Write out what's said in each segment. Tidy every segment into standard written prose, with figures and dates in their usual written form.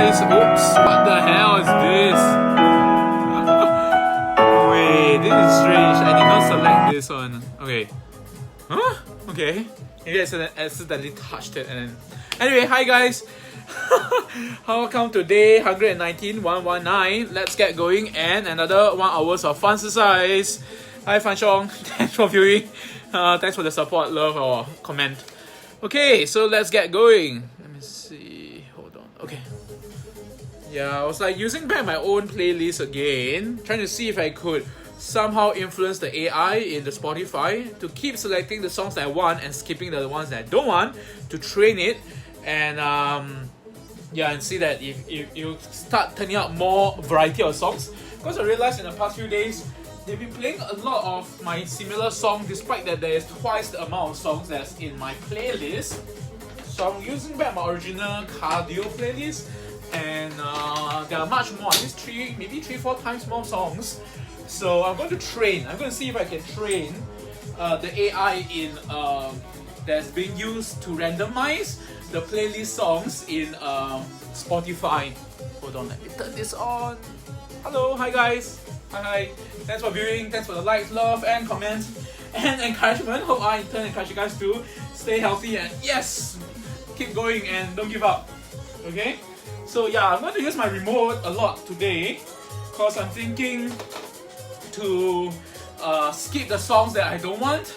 this. Oops, what the hell is this? Wait, this is strange. I did not select this one. Okay. Huh? Okay. Maybe I accidentally touched it and then... Anyway, hi guys. Welcome to day 119, 119. Let's get going and another 1 hour of FUN-xercise. Hi FUN-xong. Thanks for viewing. Thanks for the support, love, or comment. Okay, so let's get going. Let me see. Hold on. Okay. Yeah, I was like using back my own playlist again, trying to see if I could somehow influence the AI in the Spotify to keep selecting the songs that I want and skipping the ones that I don't want, to train it and yeah, and see that if you start turning out more variety of songs. Because I realized in the past few days they've been playing a lot of my similar songs, despite that there is twice the amount of songs that's in my playlist. So I'm using back my original cardio playlist, and there are much more, at least maybe 3-4 times more songs. So I'm going to train. I'm going to see if I can train the AI in that's being used to randomize the playlist songs in Spotify. Hold on, let me turn this on. Hello, hi guys. Hi. Thanks for viewing. Thanks for the likes, love, and comments, and encouragement. Hope I in turn encourage you guys to stay healthy and yes, keep going and don't give up. Okay. So yeah, I'm going to use my remote a lot today because I'm thinking to skip the songs that I don't want,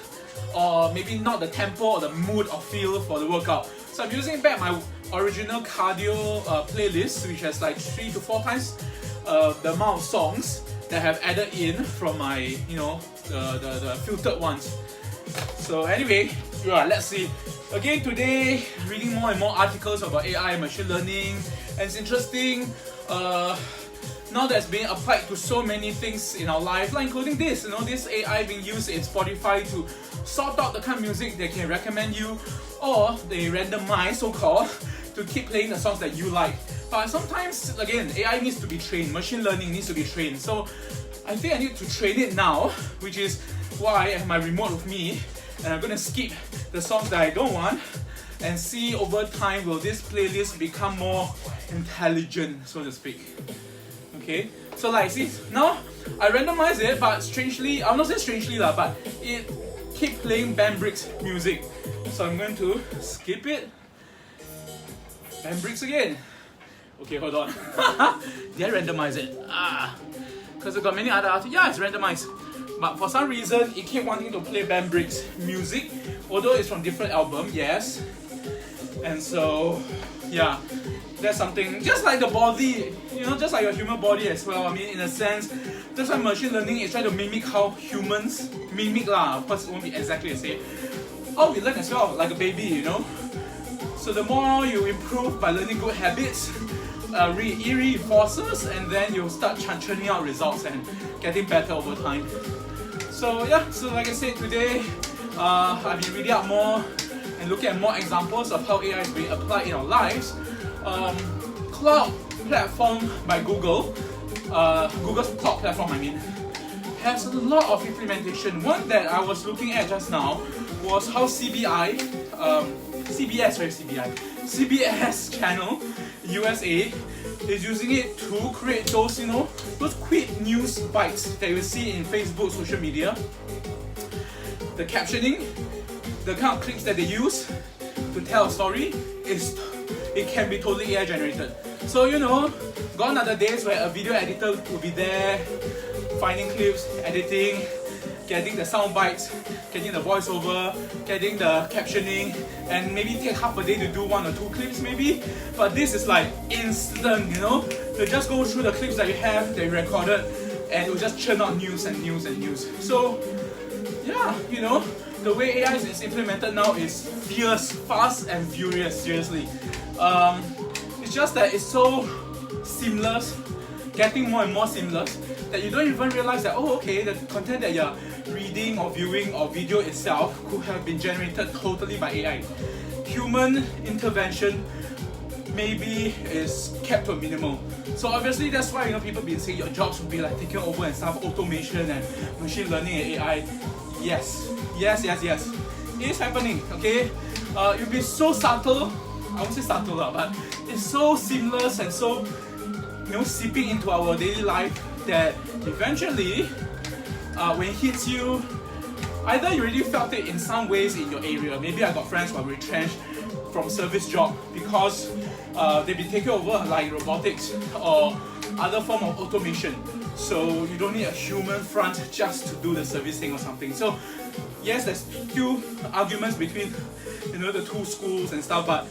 or maybe not the tempo or the mood or feel for the workout. So I'm using back my original cardio playlist, which has like 3 to 4 times the amount of songs that I have added in from my, you know, the filtered ones. So anyway, yeah, let's see. Again today, reading more and more articles about AI and machine learning, and it's interesting. Now that's being applied to so many things in our life, like including this, you know, this AI being used in Spotify to sort out the kind of music they can recommend you, or they randomize, so-called, to keep playing the songs that you like. But sometimes, again, AI needs to be trained, machine learning needs to be trained. So I think I need to train it now, which is why I have my remote with me, and I'm going to skip the songs that I don't want, and see over time will this playlist become more intelligent, so to speak. Okay, so like see, now I randomize it, but strangely, I'm not saying strangely lah, but it keep playing Bambrick's music. So I'm going to skip it. Bambrick's again. Okay, hold on. Did I randomize it? Because I've got many other artists. Yeah, it's randomized. But for some reason, it keep wanting to play Bambrick's music, although it's from different album, yes. And so, yeah. That's something, just like the body, you know, just like your human body as well. I mean, in a sense, that's why machine learning is trying to mimic how humans mimic lah. Of course, it won't be exactly the same. How we learn as well, like a baby, you know. So the more you improve by learning good habits, it reinforces, and then you start churning out results and getting better over time. So yeah, so like I said, today I've been reading up more and looking at more examples of how AI is being applied in our lives. Cloud platform by Google, Google's cloud platform, I mean, has a lot of implementation. One that I was looking at just now was how CBS channel, USA, is using it to create those, you know, those quick news bites that you see in Facebook, social media. The captioning, the kind of clips that they use to tell a story it can be totally AI generated. So you know, gone are the days where a video editor would be there, finding clips, editing, getting the sound bites, getting the voiceover, getting the captioning, and maybe take half a day to do 1 or 2 clips maybe. But this is like instant, you know. You just go through the clips that you have, that you recorded, and it will just churn out news and news and news. So yeah, you know, the way AI is implemented now is fierce, fast and furious, seriously. It's just that it's so seamless, getting more and more seamless, that you don't even realize that, oh okay, the content that you're reading or viewing or video itself could have been generated totally by AI. Human intervention maybe is kept to a minimum. So obviously that's why, you know, people have been saying your jobs will be like taken over and stuff, automation and machine learning and AI. Yes. It is happening, okay? It will be so subtle I won't say subtle, but it's so seamless and so, seeping into our daily life that eventually, when it hits you, either you already felt it in some ways in your area. Maybe I got friends who are retrenched from service job because they've been taken over like robotics or other form of automation. So you don't need a human front just to do the servicing or something. So yes, there's still arguments between the two schools and stuff, but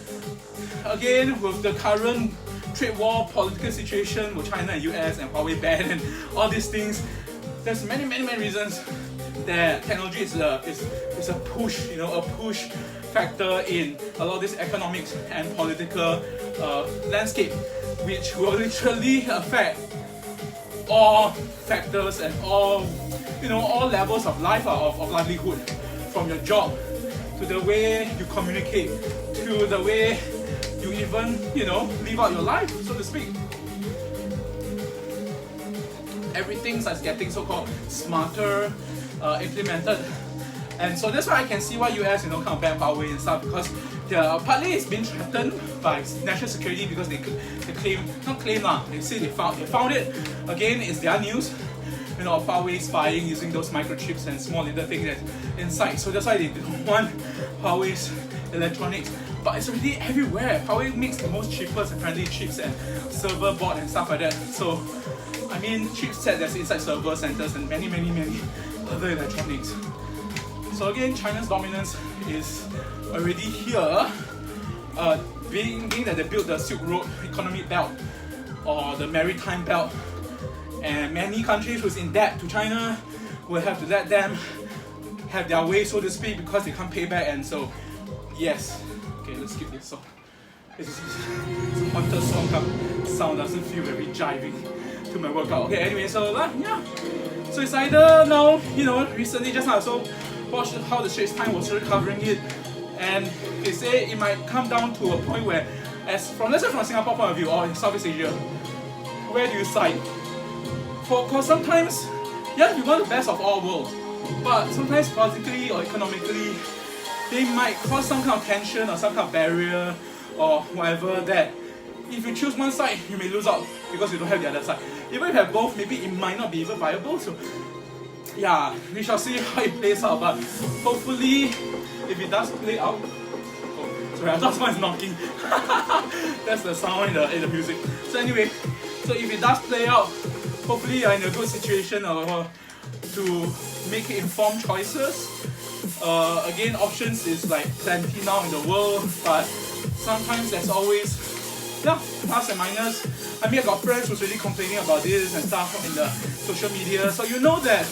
again, with the current trade war, political situation with China and US and Huawei ban and all these things, there's many reasons that technology is a push, a push factor in a lot of this economics and political landscape, which will literally affect all factors and all levels of life, of livelihood, from your job to the way you communicate to the way you even live out your life, so to speak. Everything starts getting so-called smarter, implemented, and so that's why I can see why US kind of ban Huawei and stuff, because partly it's been threatened by national security because they say they found it. Again, it's their news, of Huawei spying using those microchips and small little things that's inside. So that's why they don't want Huawei's electronics. But it's already everywhere. Huawei makes the most cheapest apparently chips and server board and stuff like that. So I mean, chipset that's inside server centers and many other electronics. So again, China's dominance is already here, being that they built the Silk Road economic belt or the maritime belt, and many countries who's in debt to China will have to let them have their way, so to speak, because they can't pay back. And so, yes, okay, let's skip this song. It's a haunted song. Sound doesn't feel very jiving to my workout. Okay, anyway, so yeah. So it's either now, recently just now I also watched how the Straits Times was recovering it, and they say it might come down to a point where, let's say from Singapore point of view or in Southeast Asia, where do you side? Because sometimes, yeah, you want the best of all worlds, but sometimes politically or economically, they might cause some kind of tension or some kind of barrier or whatever that if you choose one side, you may lose out because you don't have the other side. Even if you have both, maybe it might not be even viable. So yeah, we shall see how it plays out, but hopefully, if it does play out, sorry, I thought someone's knocking. That's the sound in the music. So anyway, so if it does play out, hopefully you're in a good situation to make informed choices. Again, options is like plenty now in the world, but sometimes there's always plus and minus. I mean, I got friends who's really complaining about this and stuff in the social media, so you know that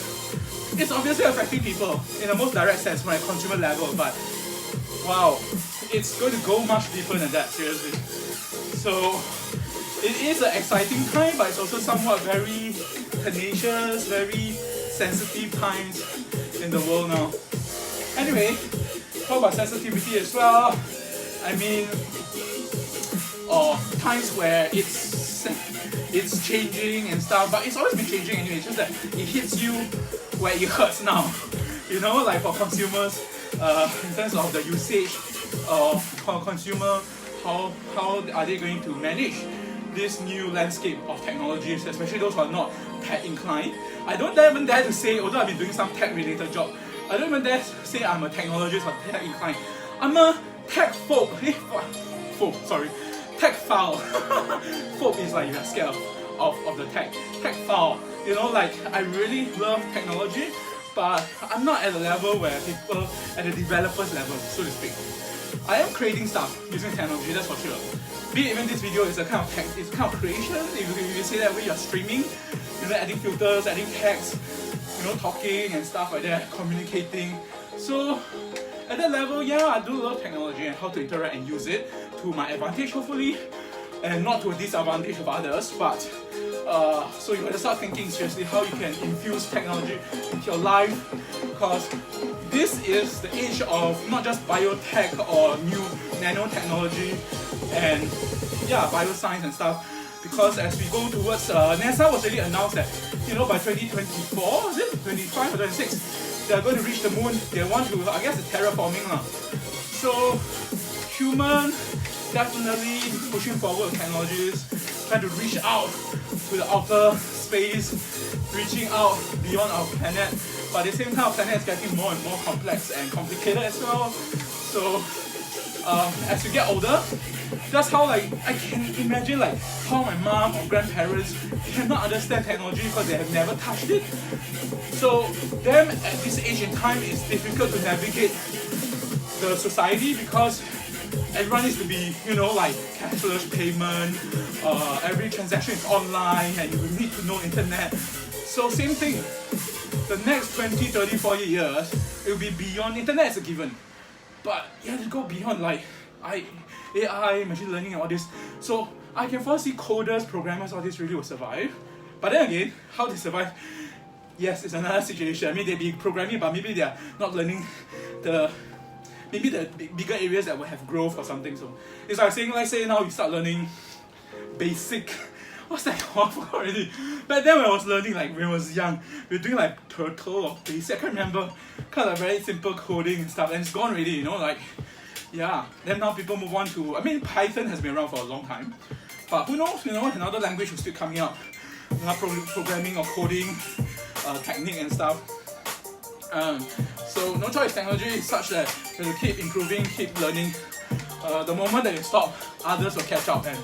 it's obviously affecting people in the most direct sense from a consumer level, but wow, it's going to go much deeper than that, seriously. So it is an exciting time, but it's also somewhat very tenacious, very sensitive times in the world now. Anyway, talk about sensitivity as well. I mean, times where it's changing and stuff, but it's always been changing anyway. It's just that it hits you where it hurts now. Like for consumers, in terms of the usage for consumer, how are they going to manage this new landscape of technologies, especially those who are not tech inclined. I don't even dare to say, although I've been doing some tech related job, I don't even dare to say I'm a technologist or tech inclined. I'm a tech folk. Tech foul. Folk is like you're scared of the tech. Tech foul. I really love technology, but I'm not at the level where people at the developers level, so to speak. I am creating stuff using technology, that's for sure. Be it even this video is a kind of tech, it's kind of creation. If you say that way, you're streaming, adding filters, adding text, talking and stuff like that, communicating. So at that level, yeah, I do love technology and how to interact and use it to my advantage, hopefully, and not to a disadvantage of others. But so you gotta start thinking seriously how you can infuse technology into your life, because this is the age of not just biotech or new nanotechnology and bioscience and stuff. Because as we go towards NASA was really announced that by 2024, is it 25 or 26, they are going to reach the moon. They want to, I guess, it's terraforming now. So human definitely pushing forward technologies, trying to reach out to the outer space, reaching out beyond our planet. But at the same time, our planet is getting more and more complex and complicated as well. So as you get older, that's how I can imagine how my mom or grandparents cannot understand technology because they have never touched it. So them at this age in time, it's difficult to navigate the society because everyone needs to be, cashless payment, every transaction is online and you need to know internet. So same thing, the next 20, 30, 40 years, it will be beyond internet as a given. But you have to go beyond AI, machine learning and all this. So I can foresee coders, programmers, all this really will survive. But then again, how they survive, yes, it's another situation. I mean, they be programming, but maybe they are not learning the bigger areas that will have growth or something. So it's like saying, let's say now you start learning basic, what's that called? I forgot already. Back then when I was learning, when I was young, we were doing Turtle or basic, I can't remember, kind of very simple coding and stuff, and it's gone already, yeah. Then now people move on to, Python has been around for a long time, but who knows, another language is still coming out, programming or coding technique and stuff. So no choice, technology is such that you have to keep improving, keep learning. The moment that you stop, others will catch up and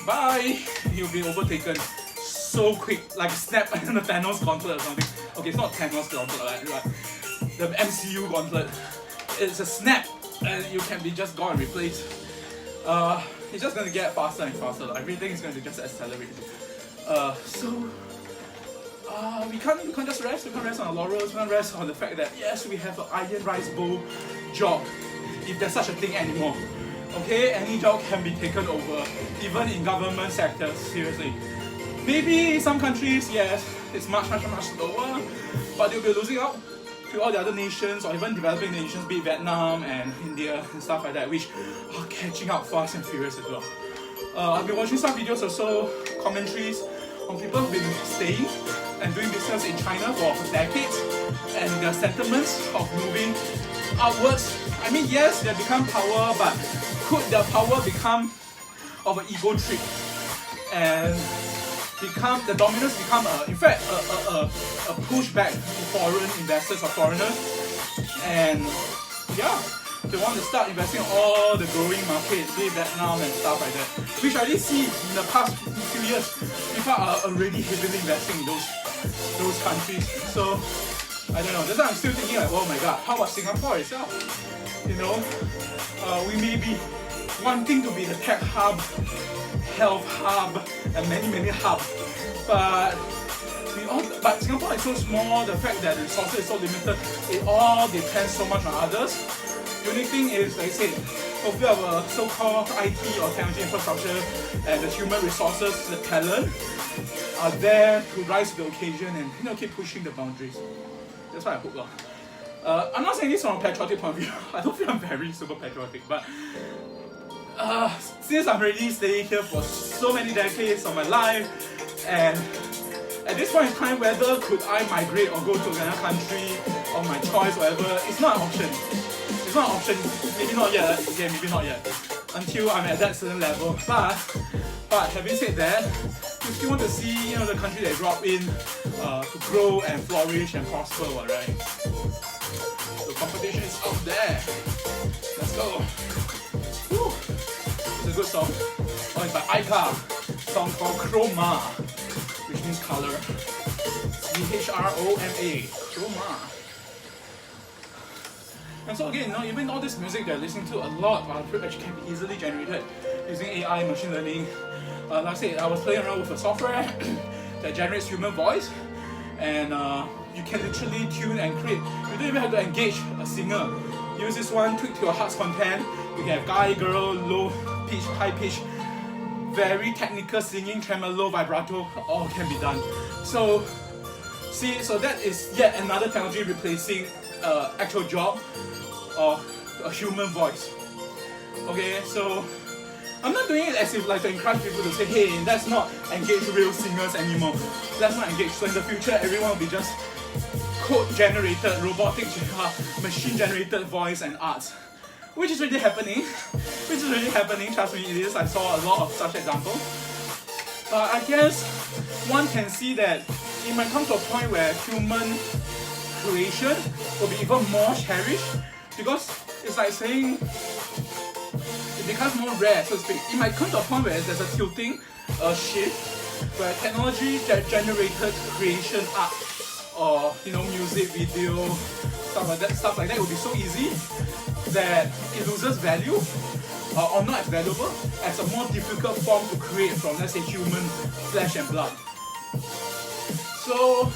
bye, you'll be overtaken so quick, like a snap and the Thanos gauntlet or something. Okay, it's not Thanos gauntlet, but the MCU gauntlet. It's a snap and you can be just gone and replaced. It's just going to get faster and faster. Everything is going to just accelerate. We can't just rest. We can't rest on our laurels. We can't rest on the fact that yes, we have an iron rice bowl job, if there's such a thing anymore. Okay, any job can be taken over, even in government sectors. Seriously, maybe some countries, yes, it's much slower, but they'll be losing out to all the other nations or even developing nations, be it Vietnam and India and stuff like that, which are catching up fast and furious as well. I've been watching some videos or so, commentaries on people who've been staying and doing business in China for decades, and their sentiments of moving outwards. Yes, they have become power, but could their power become of an ego trip and the dominance become in fact a pushback to foreign investors or foreigners, and yeah, they want to start investing in all the growing markets, be it Vietnam and stuff like that, which I did see in the past few years. People are already heavily investing in those countries. So I don't know, that's why I'm still thinking oh my god, how about Singapore itself? We may be wanting to be the tech hub, health hub, and many hubs, but Singapore is so small, the fact that the resources is so limited, it all depends so much on others. The only thing is, like I said, hopefully our so-called IT or technology infrastructure and the human resources, the talent, are there to rise to the occasion and keep pushing the boundaries. That's what I hope. I'm not saying this from a patriotic point of view. I don't feel I'm very super patriotic, but since I'm already staying here for so many decades of my life, and at this point in time, whether could I migrate or go to another country of my choice, whatever, it's not an option. It's not an option. Maybe not yet. Yeah, maybe not yet. Until I'm at that certain level. But having said that, you still want to see the country that you grew up in to grow and flourish and prosper, right? So competition is out there. Let's go. Woo. It's a good song. Oh, it's by Aika. Song called Chroma, which means color. CHROMA. Chroma. And so again, even all this music that I listen to, a lot of our privilege can be easily generated using AI, machine learning. Like I said, I was playing around with a software that generates human voice, and you can literally tune and create. You don't even have to engage a singer. Use this one, tweak to your heart's content. You can have guy, girl, low pitch, high pitch, very technical singing, tremolo, vibrato, all can be done. So that is yet another technology replacing actual job of a human voice. Okay, so I'm not doing it as if to encourage people to say, hey, let's not engage real singers anymore. Let's not engage. So in the future, everyone will be just code-generated, robotic, machine-generated voice and arts. which is really happening. Trust me, it is. I saw a lot of such examples. But I guess one can see that it might come to a point where human creation will be even more cherished, because it's like saying it becomes more rare, so to speak. It might come to a point where there's a tilting, a shift, where technology that generated creation art, or music, video, stuff like that will be so easy that it loses value, or not as valuable, as a more difficult form to create from, let's say, human flesh and blood. So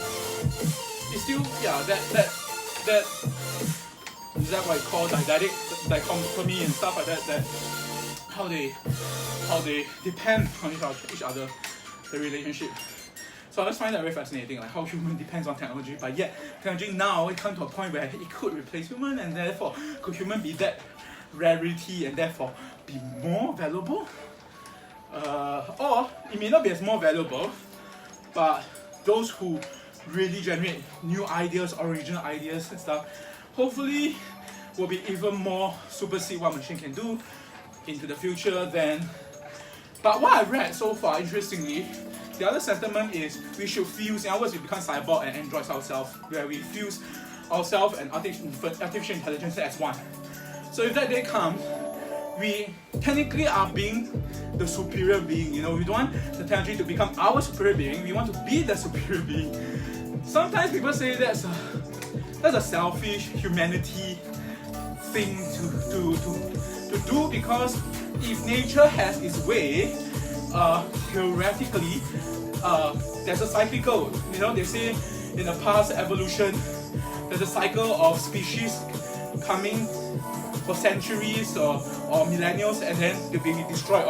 it's still, yeah, that is that what you call dichotomy and stuff like that, that how they depend on each other, the relationship. So I just find that very fascinating, like how human depends on technology, but yet technology now it comes to a point where it could replace human, and therefore could human be that rarity and therefore be more valuable? Or it may not be as more valuable, but those who really generate new ideas, original ideas and stuff, hopefully will be even more supersede what machine can do into the future than. But what I've read so far, interestingly, the other sentiment is we should fuse, in other words, we become cyborg and androids ourselves, where we fuse ourselves and artificial intelligence as one. So if that day comes, we technically are being the superior being. We don't want the technology to become our superior being, we want to be the superior being. Sometimes people say that's a selfish humanity thing to do, because if nature has its way, theoretically, there's a cyclical. They say in the past evolution, there's a cycle of species coming for centuries or millennials, and then they'll be destroyed,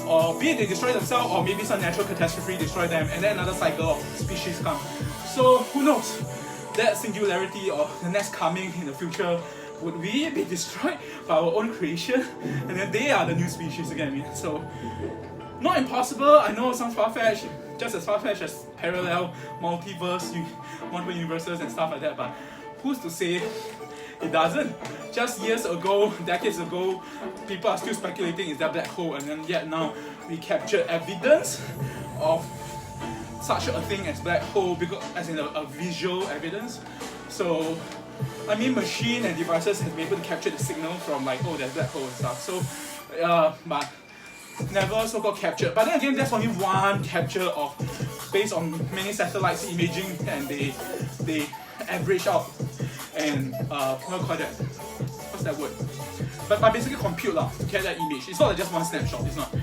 or be it they destroy themselves, or maybe some natural catastrophe destroy them, and then another cycle of species come. So who knows? That singularity or the next coming in the future, would we be destroyed by our own creation, and then they are the new species again? So not impossible. I know it sounds far-fetched, just as far-fetched as parallel multiverse, multiple universes and stuff like that, but who's to say it doesn't? Just years ago, decades ago, people are still speculating is that black hole, and then yet now we capture evidence of such a thing as black hole, because as in a visual evidence. So I mean, machine and devices have been able to capture the signal from like, oh, there's black hole and stuff. So but never so-called captured. But then again, that's only one capture of based on many satellites imaging, and they average out and what do you call that? What's that word? But basically compute to get that image. It's not like just one snapshot. It's not.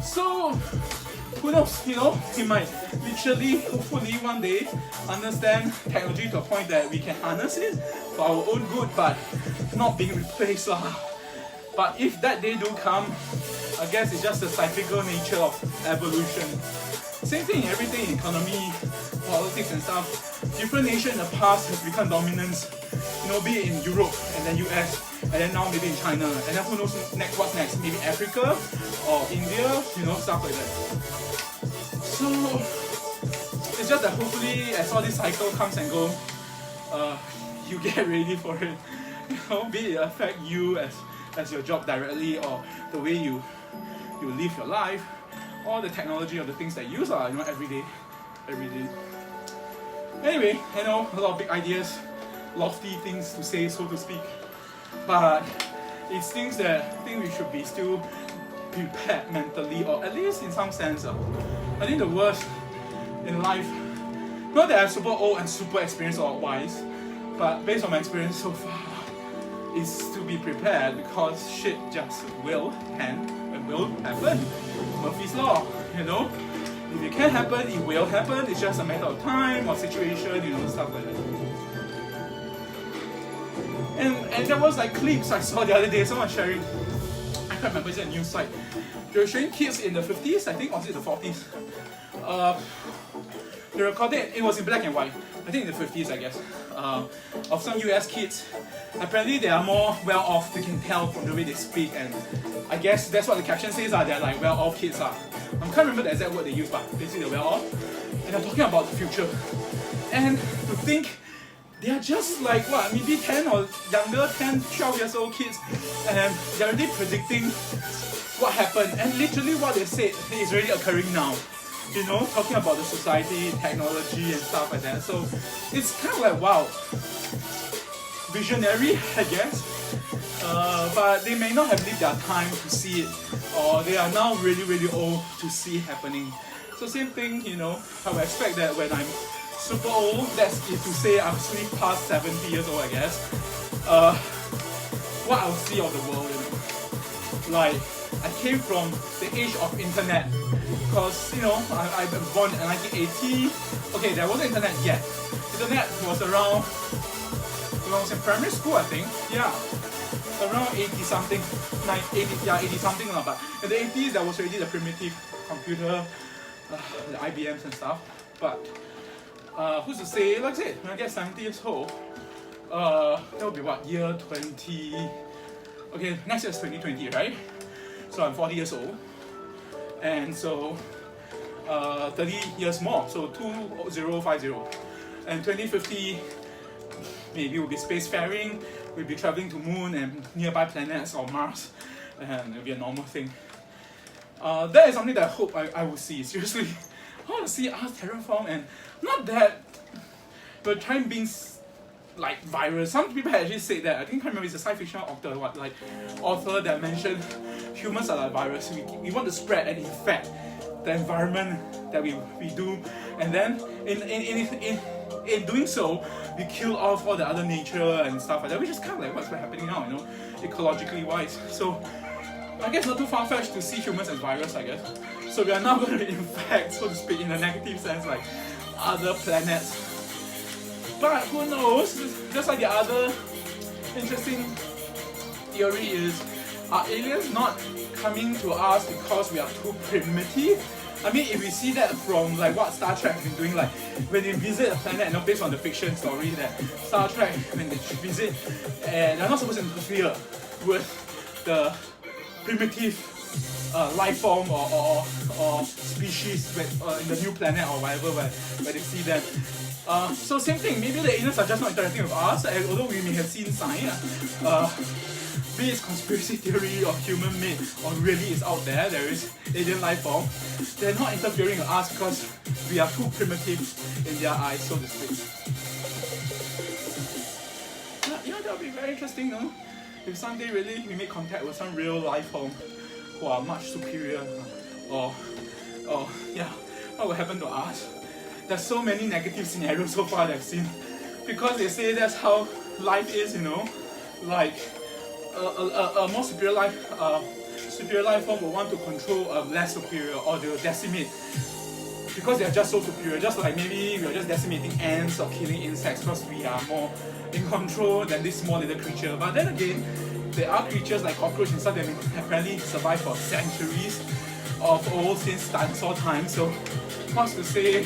So who knows? We might literally, hopefully, one day understand technology to a point that we can harness it for our own good, but not being replaced. But if that day do come, I guess it's just the cyclical nature of evolution. Same thing in everything, economy, politics and stuff. Different nations in the past have become dominance, be it in Europe and then US, and then now maybe in China, and then who knows what's next, maybe Africa or India, stuff like that. So it's just that hopefully as all this cycle comes and goes, you get ready for it. Be it affect you as your job directly, or the way you live your life, or the technology or the things that you use every day. Anyway, I know a lot of big ideas, lofty things to say, so to speak, but it's things that I think we should be still prepared mentally, or at least in some sense. I think the worst in life, not that I'm super old and super experienced or wise, but based on my experience so far, is to be prepared, because shit just will happen. Murphy's Law, If it can happen, it will happen. It's just a matter of time or situation, stuff like that. And there was like clips I saw the other day, someone sharing, I can't remember, it's a news site. They were showing kids in the 50s, I think, or was it the 40s? They recorded, it was in black and white, I think in the 50s, I guess, of some US kids. Apparently they are more well-off, they can tell from the way they speak, and I guess that's what the caption says, they're like well-off kids. I can't remember the exact word they use, but basically they're well-off, and they're talking about the future. And to think they are just like what, maybe 10 or younger, 10, 12 years old kids, and they're already predicting what happened, and literally what they said is already occurring now. You know, talking about the society, technology, and stuff like that. So it's kind of like, wow, visionary, I guess. But they may not have lived their time to see it, or they are now really, really old to see it happening. So same thing, you know, I would expect that when I'm super old, that's if to say I'm actually past 70 years old, I guess, what I'll see of the world, you know. Like, I came from the age of internet, because, you know, I was born in 1980. Okay, there wasn't internet yet. Internet was around, when I was in primary school, I think, yeah, around 80 something, 80 something, but in the 80s there was already the primitive computer, the IBMs and stuff. But who's to say, like I said, when I get 70 years old, that would be what, year 20, okay, next year is 2020, right? So I'm 40 years old, and so 30 years more, so 2050, and 2050 maybe we'll be spacefaring, we'll be traveling to moon and nearby planets or Mars, and it'll be a normal thing. That is something that I hope I will see, seriously. I want to see us terraform, and not that we're trying being like virus. Some people actually said that. I think, I can't remember, it's a science fiction author that mentioned humans are like virus. We want to spread and infect the environment that we do, and then in doing so, we kill off all the other nature and stuff like that, which is kind of like what's happening now, you know, ecologically wise. So I guess not too far-fetched to see humans as virus, I guess. So we are now going to infect, so to speak, in a negative sense, like other planets. But who knows? Just like the other interesting theory is, are aliens not coming to us because we are too primitive? I mean, if we see that from like what Star Trek has been doing, like when they visit a planet, you know, based on the fiction story that Star Trek, when they visit, and they're not supposed to interfere with the primitive life form or species in the new planet or whatever where they see them. So same thing, maybe the aliens are just not interacting with us, and although we may have seen signs, be it conspiracy theory or human made or really is out there, there is alien life form, they're not interfering with us because we are too primitive in their eyes, so to speak. Yeah, that would be very interesting, no? If someday really we make contact with some real life form who are much superior, or yeah, what will happen to us? There's so many negative scenarios so far that I've seen, because they say that's how life is, you know, like a more superior life form will want to control a less superior, or they will decimate because they are just so superior. Just like maybe we are just decimating ants or killing insects because we are more in control than this small little creature. But then again, there are creatures like cockroaches and stuff that apparently survive for centuries of old, since dinosaur time. So what's to say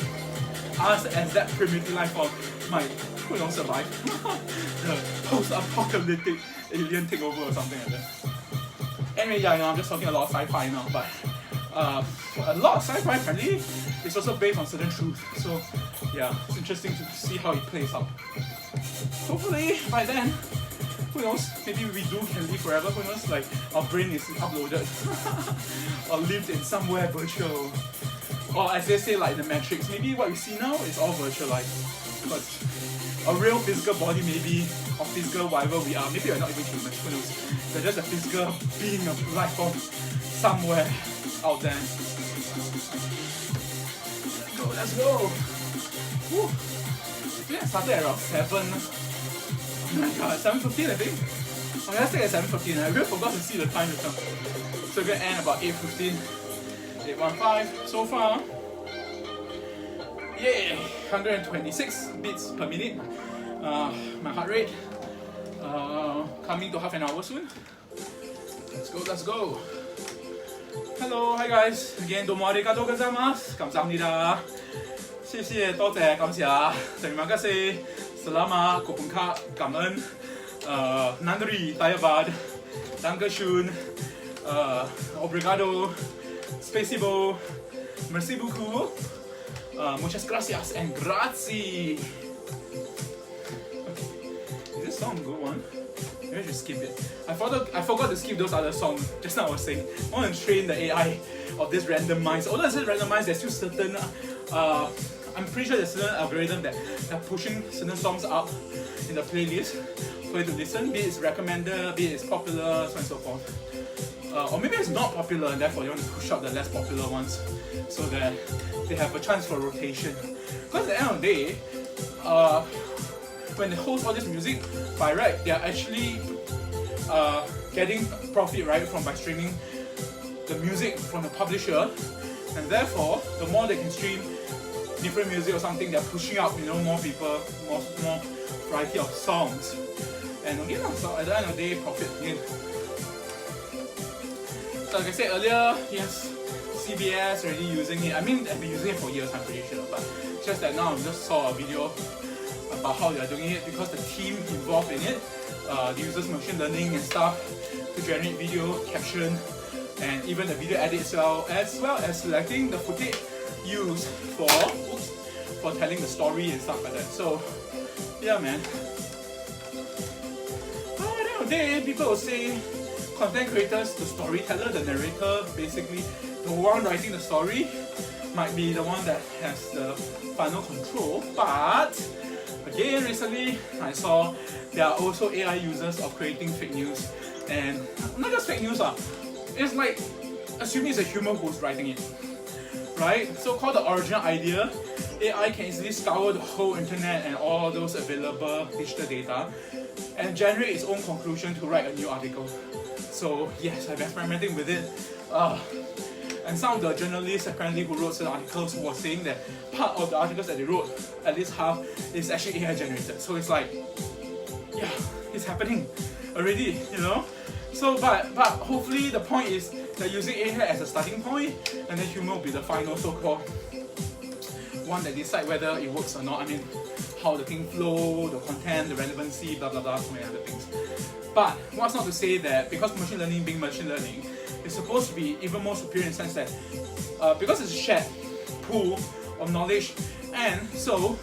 us as that primitive life form might, who knows, survive the post-apocalyptic alien takeover or something like that. Anyway, yeah, you know, I'm just talking a lot of sci-fi now, but a lot of sci-fi apparently is also based on certain truth. So yeah, it's interesting to see how it plays out. Hopefully by then, who knows, maybe we can live forever, who knows, like our brain is uploaded or lived in somewhere virtual. Or as they say, like the Matrix, maybe what we see now is all virtualized. But a real physical body, maybe, or physical whatever we are, maybe we're not even humans, who knows. We're just a physical being of life form somewhere out there. Let's go! Woo. I started at around 7. Oh my god, 7:15 I think. Okay, let's take at 7:15. I really forgot to see the time just now. So we're gonna end about 8:15. 8:15 so far. Yeah, 126 beats per minute. My heart rate coming to half an hour soon. Let's go. Hello, hi guys. Again, domo arigatou gozaimasu. Kamsahamnida. 谢谢，多谢，感谢。Terima kasih. Selamat, Kopunka, Kamen. Nandri, Tayabad. Dankeschön. Obrigado. Spasibo. Merci beaucoup. Muchas gracias and grazie. song, good one. Maybe I should skip it. I forgot to skip those other songs. Just now I was saying, I want to train the AI of this randomized. Although it's randomized, there's still certain. I'm pretty sure there's certain algorithm that are pushing certain songs up in the playlist for you to listen. Be it it's recommended, be it it's popular, so on and so forth. Or maybe it's not popular and therefore you want to push up the less popular ones so that they have a chance for rotation. Because at the end of the day, when they host all this music, by right, they are actually getting profit right by streaming the music from the publisher, and therefore, the more they can stream different music or something, they're pushing up, more people, more variety of songs. And again, so at the end of the day, profit again. So like I said earlier, yes, CBS already using it. I mean, they've been using it for years, I'm pretty sure, but just that now I just saw a video about how they are doing it because the team involved in it uses machine learning and stuff to generate video, caption, and even the video edit as well as selecting the footage used for telling the story and stuff like that. So yeah, man. But at the end of the day, people will say content creators, the storyteller, the narrator, basically the one writing the story, might be the one that has the final control. But again, recently I saw there are also AI users of creating fake news, and not just fake news, it's like assuming it's a human who's writing it, right? So called the original idea, AI can easily scour the whole internet and all those available digital data and generate its own conclusion to write a new article. So yes, I've been experimenting with it. And some of the journalists apparently who wrote certain articles were saying that part of the articles that they wrote, at least half, is actually AI generated. So it's like, yeah, it's happening already, So, but hopefully the point is they're using AI as a starting point, and then human will be the final so-called one that decide whether it works or not. I mean, how the thing flow, the content, the relevancy, blah blah blah, so many other things. But what's not to say that because machine learning being machine learning, it's supposed to be even more superior in the sense that because it's a shared pool of knowledge, and so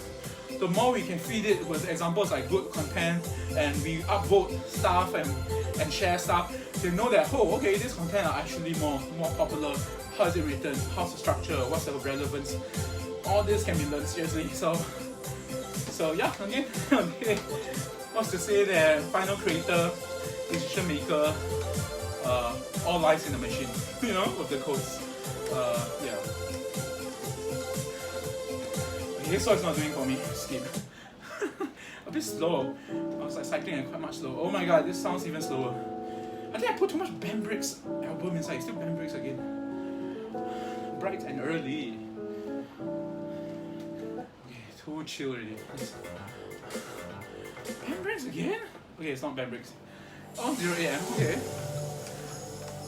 the more we can feed it with examples like good content, and we upvote stuff and share stuff, they know that, oh, okay, this content are actually more popular. How is it written? How's the structure? What's the relevance? All this can be learned seriously. So yeah, again, what's to say that final creator, decision maker, all lies in the machine, with the codes. Yeah. Okay, so it's not doing for me. Skip. A bit slow. I was like cycling and quite much slow. Oh my god, this sounds even slower. I think I put too much Band Bricks album inside. It's still Band Bricks again. Bright and early. Okay, too chill already. Band Bricks again? Okay, it's not Band Bricks. Oh, 0 AM. Okay.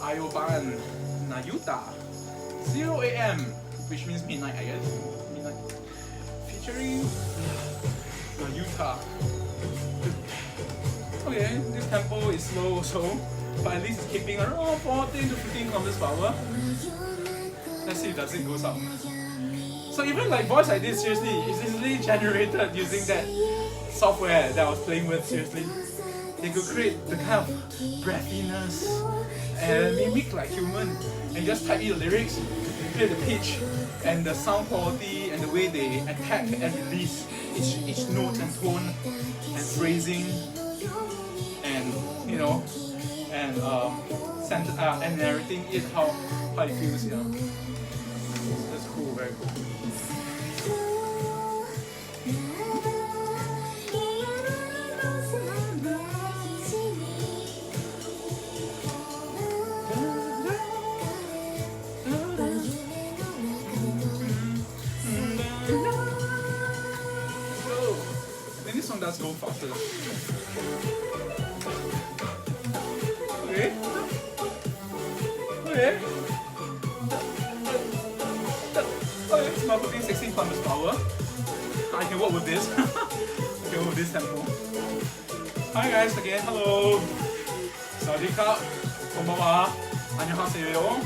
Ayoban Nayuta. 0 AM, which means midnight, I guess. Midnight. Featuring Nayuta. Okay, this tempo is slow also, but at least it's keeping around 14 to 15 kilometers per hour. Let's see if it goes up. So even like voice like this, seriously, it's easily generated using that software that I was playing with, seriously. They could create the kind of breathiness and mimic like human, and just type in the lyrics, play the pitch and the sound quality and the way they attack and release each note and tone and phrasing and and narrating it how it feels. That's cool, very cool. This one does go faster. Okay. It's about putting 16 kilometers per hour. I can work with this. I can work with this tempo. Hi guys again, hello. Sawadee-ka, konbanwa, annyeonghaseyo.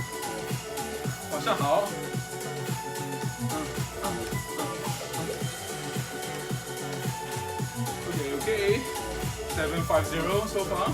晚上好。Okay. 750 so far.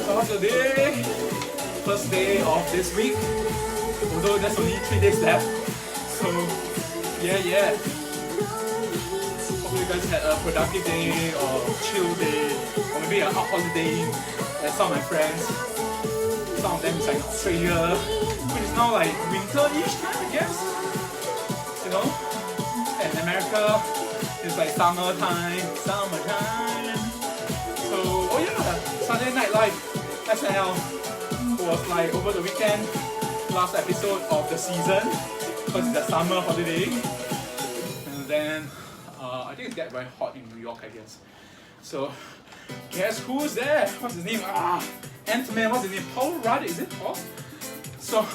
How's your day? First day of this week, although there's only 3 days left. So yeah. Hope you guys had a productive day or chill day, or maybe a hot holiday. Like some of my friends, some of them is like Australia, which is now like winter-ish time, I guess. You know, and America is like summertime. So oh yeah, Sunday Night Live. SNL was like over the weekend, last episode of the season, because it's a summer holiday. And then I think it's get very hot in New York, I guess. So guess who's there? What's his name? Ant-Man, what's his name? Paul Rudd, is it Paul? So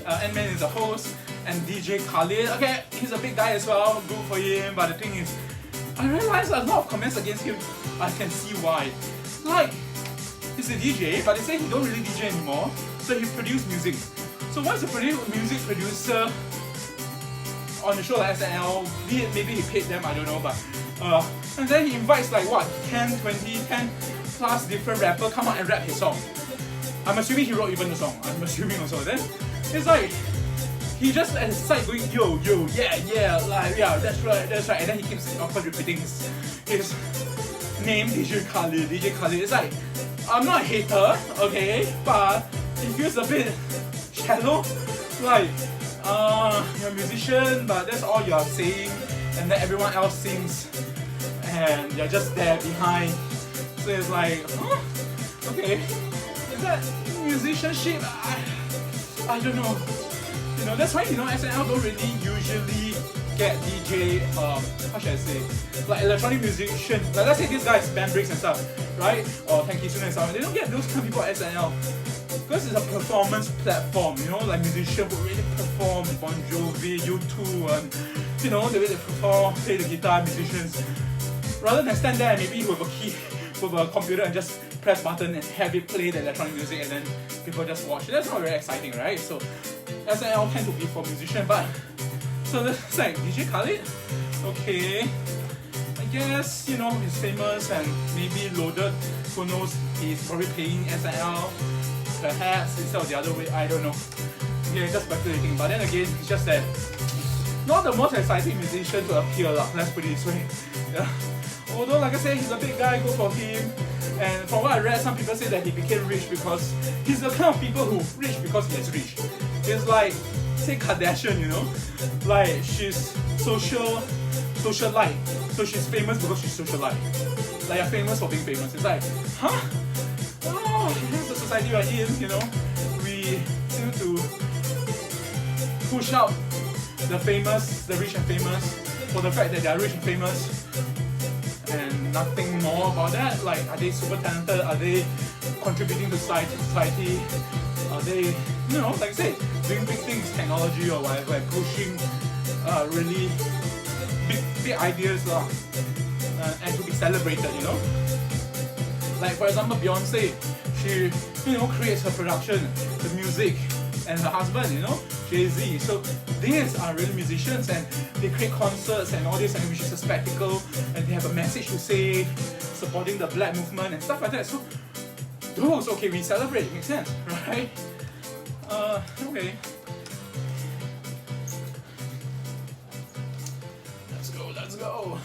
Ant-Man is the host, and DJ Khaled, okay, he's a big guy as well, good for him, but the thing is, I realized a lot of comments against him. I can see why. Like, he's a DJ, but they say he don't really DJ anymore, so he produces music. So once a music producer on the show like SNL, maybe he paid them, I don't know, but and then he invites like what, 10 plus different rappers come out and rap his song. I'm assuming he wrote even the song, I'm assuming also. Then it's like, he just at his side going, yo, yeah, like, yeah, that's right, and then he keeps of course repeating his name, DJ Khaled. It's like, I'm not a hater, okay, but it feels a bit shallow. Like, you're a musician, but that's all you're saying, and then everyone else sings, and you're just there behind. So it's like, okay, is that musicianship? I don't know. You know, that's why, you know, SNL don't really usually get DJ, how should I say, like electronic musician, like let's say these guys, band breaks and stuff, right? Or Tanky Tune and stuff, they don't get those kind of people at SNL. Because it's a performance platform, you know, like musicians who really perform, Bon Jovi, U2, and you know, the way they perform, play the guitar, musicians. Rather than stand there maybe with a computer and just press button and have it play the electronic music and then people just watch. That's not very exciting, right? So SNL tend to be for musicians, but so it's like DJ Khaled, okay, I guess, you know, he's famous and maybe loaded, who knows, he's probably paying SNL, perhaps, instead of the other way, I don't know. Yeah, just speculating, but then again, it's just that, not the most exciting musician to appear, let's put it this way. Yeah. Although, like I said, he's a big guy, good for him, and from what I read, some people say that he became rich because he's the kind of people who rich because he is rich. It's like, say Kardashian, you know, like she's socialite, so she's famous because she's socialite. Like you're famous for being famous. It's like, huh? Oh, that's the society we're in, you know. We seem to push out the famous, the rich and famous, for the fact that they are rich and famous, and nothing more about that. Like, are they super talented? Are they contributing to society? Are they, you know, like I said, doing big things, technology or whatever, and pushing really big ideas and to be celebrated, you know? Like for example, Beyonce, She, creates her production, the music, and her husband, Jay-Z. So these are really musicians, and they create concerts and all this, and which is a spectacle, and they have a message to say, supporting the black movement and stuff like that. So those, okay, we celebrate, makes sense, right? Okay. Let's go.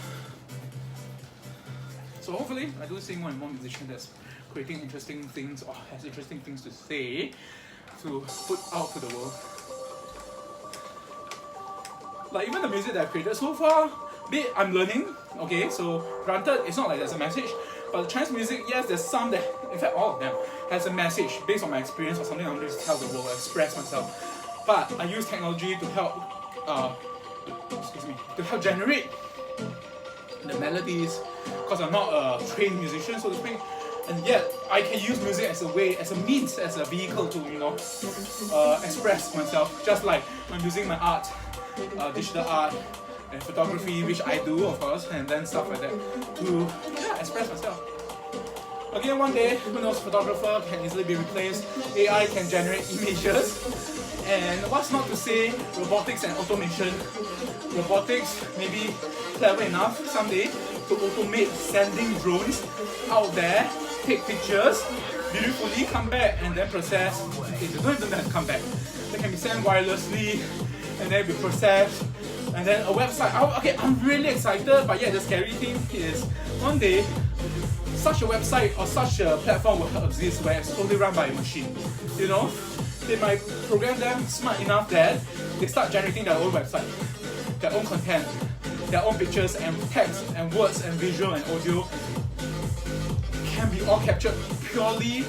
So hopefully, I do see more and more musicians that's creating interesting things or has interesting things to say to put out to the world. Like even the music that I've created so far, I'm learning, okay, so granted, it's not like there's a message, but the Chinese music, yes, there's some that, in fact all of them, has a message based on my experience or something I'm just tell the world, express myself. But I use technology to help, to help generate the melodies, because I'm not a trained musician, so to speak, and yet I can use music as a way, as a means, as a vehicle to, express myself, just like I'm using my art, digital art, and photography, which I do, of course, and then stuff like that, to express myself. Again, one day, who knows, photographer can easily be replaced, AI can generate images, and what's not to say, robotics and automation. Robotics may be clever enough someday to automate sending drones out there, take pictures, beautifully come back, and then process. Okay, they don't even have to come back. They can be sent wirelessly, and then be processed, and then a website. Okay, I'm really excited, but yeah, the scary thing is one day such a website or such a platform will exist where it's totally run by a machine. They might program them smart enough that they start generating their own website, their own content, their own pictures and text and words and visual and audio can be all captured purely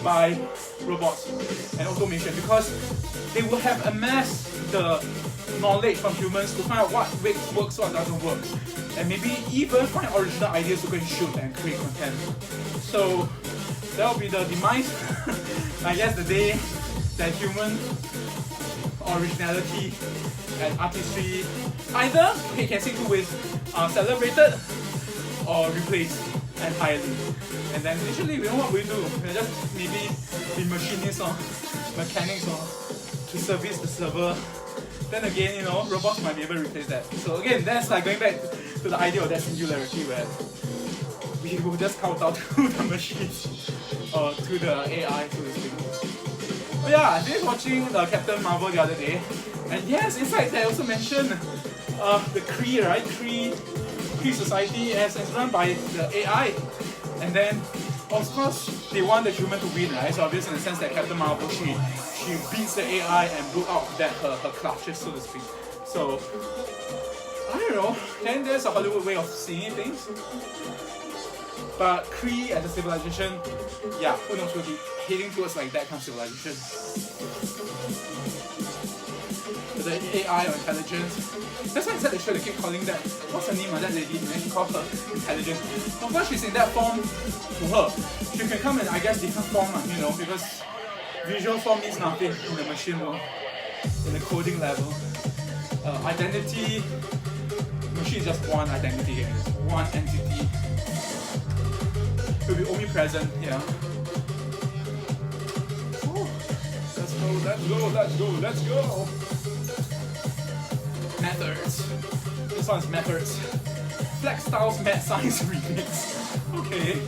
by robots and automation, because they will have amassed the knowledge from humans to find out what works, what doesn't work, and maybe even find original ideas to go and shoot and create content. So that will be the demise, I guess, the day that human originality and artistry either can see two ways, celebrated or replaced entirely. And then initially, we know what we do. We just maybe be machinists or mechanics or to service the server. Then again, robots might be able to replace that. So again, that's like going back to the idea of that singularity where we will just kowtow to the machines or to the AI, so to speak. But yeah, I finished watching the Captain Marvel the other day, and yes, in fact, they also mentioned the Kree, right? Kree society as run by the AI, and then of course they want the human to win, right? So obviously in the sense that Captain Marvel, she beats the AI and blew out her clutches, so to speak. So I don't know. Then there's a Hollywood way of seeing things. But Kree as a civilization, yeah, who knows, we'll be heading towards like that kind of civilization. The AI or intelligence. That's why I said they should keep calling that. What's her name of that lady? And then she called her intelligence. Of course she's in that form to her. She can come in, I guess, different form, because visual form means nothing in the machine world, in the coding level. Identity, machine is just one identity, one entity. It will be omnipresent, yeah. Ooh. Let's go. Methods. This one's Methods. Flex Styles Mad Science Remix. Okay.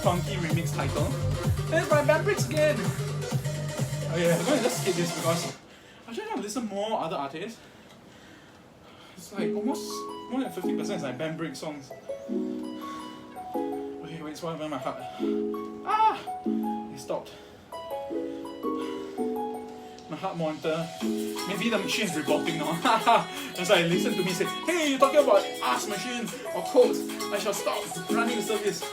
Funky remix title. And it's by Bambrix again. Okay, I'm going to just skip this because I'm trying to listen more other artists. It's like almost more than 50% is like Bambrix songs. Okay, wait, it's one of my heart. It stopped. My heart monitor. Maybe the machine is revolting now. That's why I listened to me say, hey, you're talking about ask machine or codes. I shall stop running the service.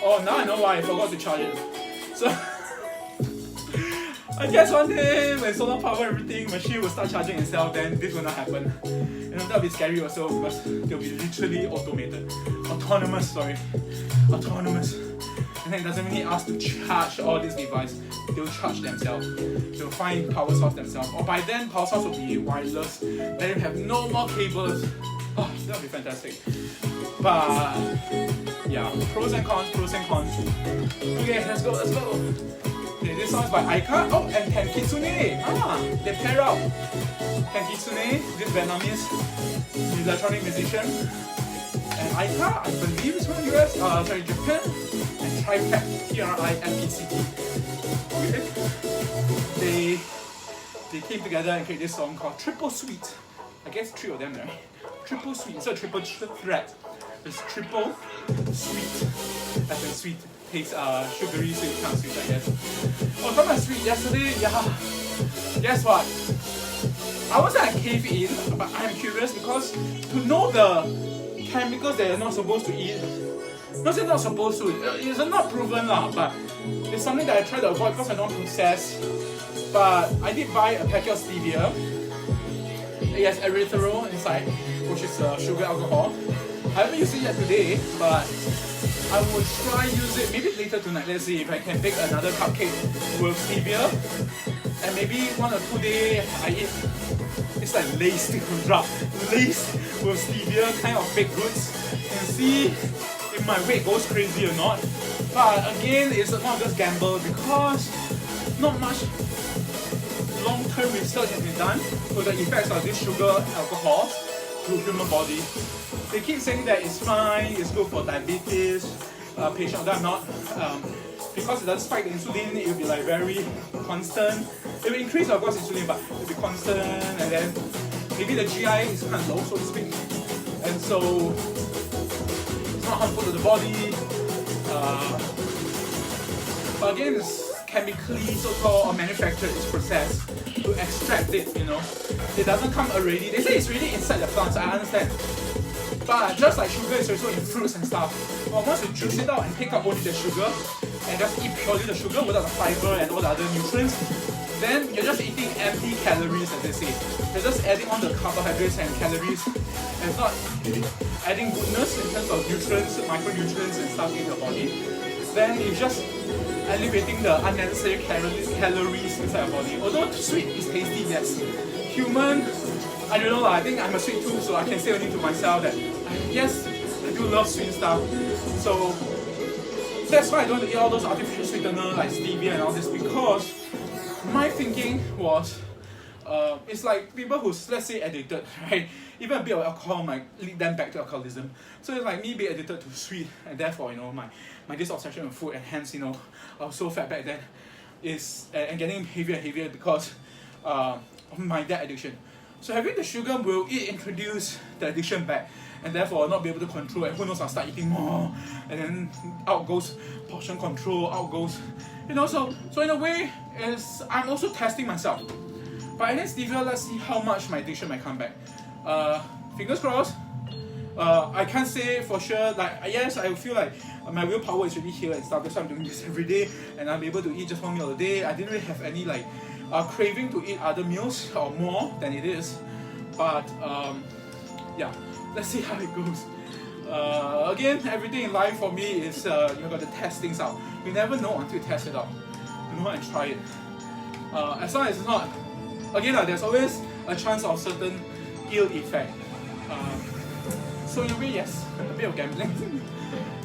Oh, now I know why I forgot to charge it. So I guess one day when solar power everything, machine will start charging itself, then this will not happen. That'll be scary also because they'll be literally automated. Autonomous. And then it doesn't really ask to charge all these devices. They'll charge themselves. They'll find power source themselves. Or by then, power source will be wireless. Then you have no more cables. Oh, that would be fantastic. But yeah, pros and cons, pros and cons. Okay, let's go, let's go. Okay, this song is by Aika. Oh, and Tenkitsune. They pair up. Tenkitsune, this Vietnamese electronic musician, and Aika, I believe is from US, Japan, and Tripec, Tripect. Okay. They came together and created this song called Triple Sweet. I guess 3 of them, right? Triple Sweet. It's a triple threat. It's triple sweet. As in sweet. Tastes sugary, so it comes sweet, I guess. Oh, talking about sweet, yesterday, yeah. Guess what? I wasn't at cave in, but I'm curious because to know the chemicals that you're not supposed to eat, not saying not supposed to, it's not proven lah, but it's something that I try to avoid because I don't process. But I did buy a packet of stevia. It has erythritol inside, which is sugar alcohol. I haven't used it yet today, but I will try use it maybe later tonight. Let's see if I can bake another cupcake with stevia. And maybe 1 or 2 days I eat, it's like laced with stevia kind of baked goods, and see if my weight goes crazy or not. But again, it's one of those gamble because not much long-term research has been done for the effects of this sugar alcohol to human body. They keep saying that it's fine, it's good for diabetes patients, that not. Because it doesn't spike the insulin, it will be like very constant. It will increase of course insulin, but it will be constant, and then maybe the GI is kind of low, so to speak. And so it's not harmful to the body. But again, it's chemically so-called or manufactured, it's processed to extract it, you know. It doesn't come already. They say it's really inside the plants, I understand. But just like sugar is also in fruits and stuff. But once you juice it out and take out only the sugar, and just eat purely the sugar without the fiber and all the other nutrients, then you're just eating empty calories, as they say. You're just adding on the carbohydrates and calories, and it's not adding goodness in terms of nutrients, micronutrients and stuff in your body. Then you're just elevating the unnecessary calories inside your body. Although sweet is tasty, yes. Human, I don't know, I think I'm a sweet tooth, so I can say only to myself that yes, I do love sweet stuff. So that's why I don't eat all those artificial sweeteners like stevia and all this, because my thinking was it's like people who's, let's say, addicted, right? Even a bit of alcohol might lead them back to alcoholism. So it's like me being addicted to sweet, and therefore, you know, my this obsession with food, and hence, you know, I was so fat back then, is and getting heavier and heavier because of my that addiction. So having the sugar will introduce the addiction back, and therefore not be able to control, and who knows, I'll start eating more, and then out goes portion control, out goes, you know, so in a way, I'm also testing myself. But in stevia, let's see how much my addiction might come back. Fingers crossed. I can't say for sure, like, yes, I feel like my willpower is really here and stuff, that's why I'm doing this every day, and I'm able to eat just 1 meal a day. I didn't really have any like craving to eat other meals or more than it is, but yeah, let's see how it goes. Again, everything in life for me is you got to test things out. You never know until you test it out, you know, and try it. As long as it's not, again, there's always a chance of certain ill effect. So in a way, yes, a bit of gambling.